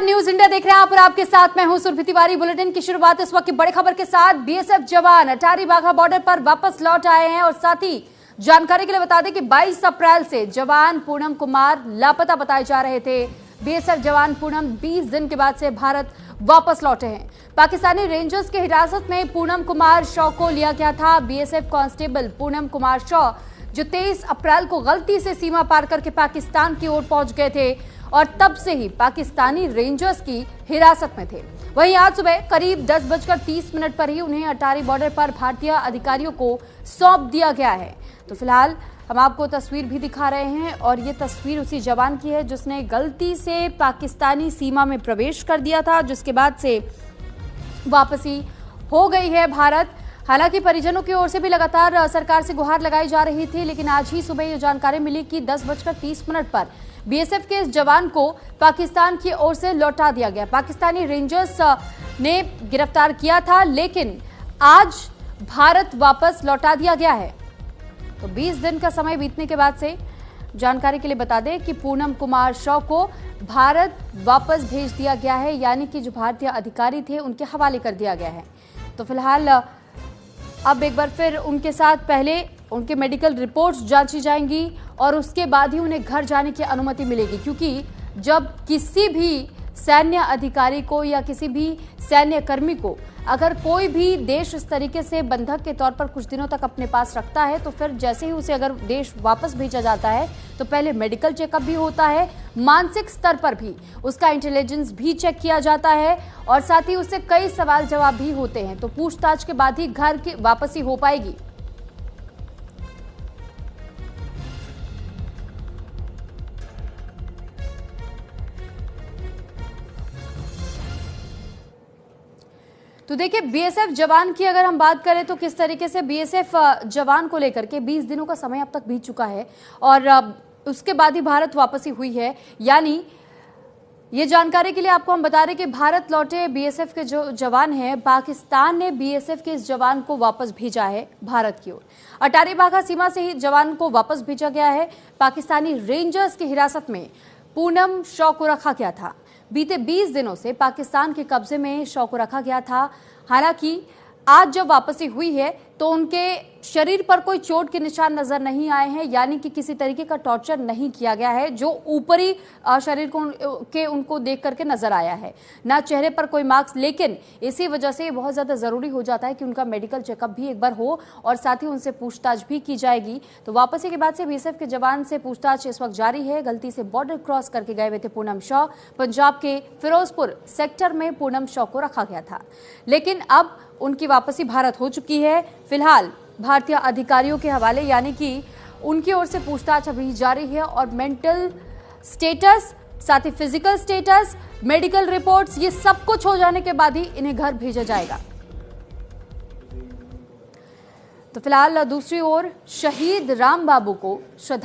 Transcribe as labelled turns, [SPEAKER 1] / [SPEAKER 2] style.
[SPEAKER 1] News India देख रहे हैं आप और आपके साथ मैं हूं सुरभि तिवारी। बुलेटिन की शुरुआत इस वक्त की बड़ी खबर के साथ। बीएसएफ जवान अटारी वाघा बॉर्डर पर वापस लौट आए हैं और साथ ही जानकारी के लिए बता दें कि 22 अप्रैल से जवान पूनम कुमार लापता बताए जा रहे थे। बीएसएफ जवान पूनम 20 दिन के बाद से भारत वापस लौटे हैं। पाकिस्तानी रेंजर्स की हिरासत में पूनम कुमार शॉ को लिया गया था। बीएसएफ कांस्टेबल पूनम कुमार शॉ जो 23 अप्रैल को गलती से सीमा पार करके पाकिस्तान की ओर पहुंच गए थे और तब से ही पाकिस्तानी रेंजर्स की हिरासत में थे। वहीं आज सुबह करीब 10:30 पर ही उन्हें अटारी बॉर्डर पर भारतीय अधिकारियों को सौंप दिया गया है। तो फिलहाल हम आपको तस्वीर भी दिखा रहे हैं और ये तस्वीर उसी जवान की है जिसने गलती से पाकिस्तानी सीमा में प्रवेश कर दिया था, जिसके बाद से वापसी हो गई है भारत। हालांकि परिजनों की ओर से भी लगातार सरकार से गुहार लगाई जा रही थी, लेकिन आज ही सुबह ये जानकारी मिली कि 10:30 पर बीएसएफ के इस जवान को पाकिस्तान की ओर से लौटा दिया गया। पाकिस्तानी रेंजर्स ने गिरफ्तार किया था, लेकिन आज भारत वापस लौटा दिया गया है। तो 20 दिन का समय बीतने के बाद से जानकारी के लिए बता दें कि पूनम कुमार शॉ को भारत वापस भेज दिया गया है, यानी कि जो भारतीय अधिकारी थे उनके हवाले कर दिया गया है। तो फिलहाल अब एक बार फिर उनके साथ पहले उनके मेडिकल रिपोर्ट्स जांची जाएंगी और उसके बाद ही उन्हें घर जाने की अनुमति मिलेगी, क्योंकि जब किसी भी सैन्य अधिकारी को या किसी भी सैन्य कर्मी को अगर कोई भी देश इस तरीके से बंधक के तौर पर कुछ दिनों तक अपने पास रखता है तो फिर जैसे ही उसे अगर देश वापस भेजा जाता है तो पहले मेडिकल चेकअप भी होता है, मानसिक स्तर पर भी उसका इंटेलिजेंस भी चेक किया जाता है और साथ ही उससे कई सवाल जवाब भी होते हैं। तो पूछताछ के बाद ही घर की वापसी हो पाएगी। तो देखिए, बीएसएफ जवान की अगर हम बात करें तो किस तरीके से बीएसएफ जवान को लेकर के 20 दिनों का समय अब तक बीत चुका है और उसके बाद ही भारत वापसी हुई है। यानी ये जानकारी के लिए आपको हम बता रहे कि भारत लौटे बीएसएफ के जो जवान हैं, पाकिस्तान ने बीएसएफ के इस जवान को वापस भेजा है भारत की ओर। अटारी वाघा सीमा से ही जवान को वापस भेजा गया है। पाकिस्तानी रेंजर्स की हिरासत में पूनम शॉ को रखा गया था। बीते 20 दिनों से पाकिस्तान के कब्जे में शॉ को रखा गया था। हालांकि आज जब वापसी हुई है तो उनके शरीर पर कोई चोट के निशान नजर नहीं आए हैं, यानी कि किसी तरीके का टॉर्चर नहीं किया गया है जो ऊपरी शरीर को उनको देख करके नजर आया है, ना चेहरे पर कोई मार्क्स। लेकिन इसी वजह से बहुत ज्यादा जरूरी हो जाता है कि उनका मेडिकल चेकअप भी एक बार हो और साथ ही उनसे पूछताछ भी की जाएगी। तो वापसी के बाद से बीएसएफ के जवान से पूछताछ इस वक्त जारी है। गलती से बॉर्डर क्रॉस करके गए हुए थे पूनम शॉ। पंजाब के फिरोजपुर सेक्टर में पूनम शॉ को रखा गया था, लेकिन अब उनकी वापसी भारत हो चुकी है। फिलहाल भारतीय अधिकारियों के हवाले, यानी कि उनकी ओर से पूछताछ अभी जारी है और मेंटल स्टेटस, साथ ही फिजिकल स्टेटस, मेडिकल रिपोर्ट्स, ये सब कुछ हो जाने के बाद ही इन्हें घर भेजा जाएगा। तो फिलहाल दूसरी ओर शहीद राम बाबू को श्रद्धा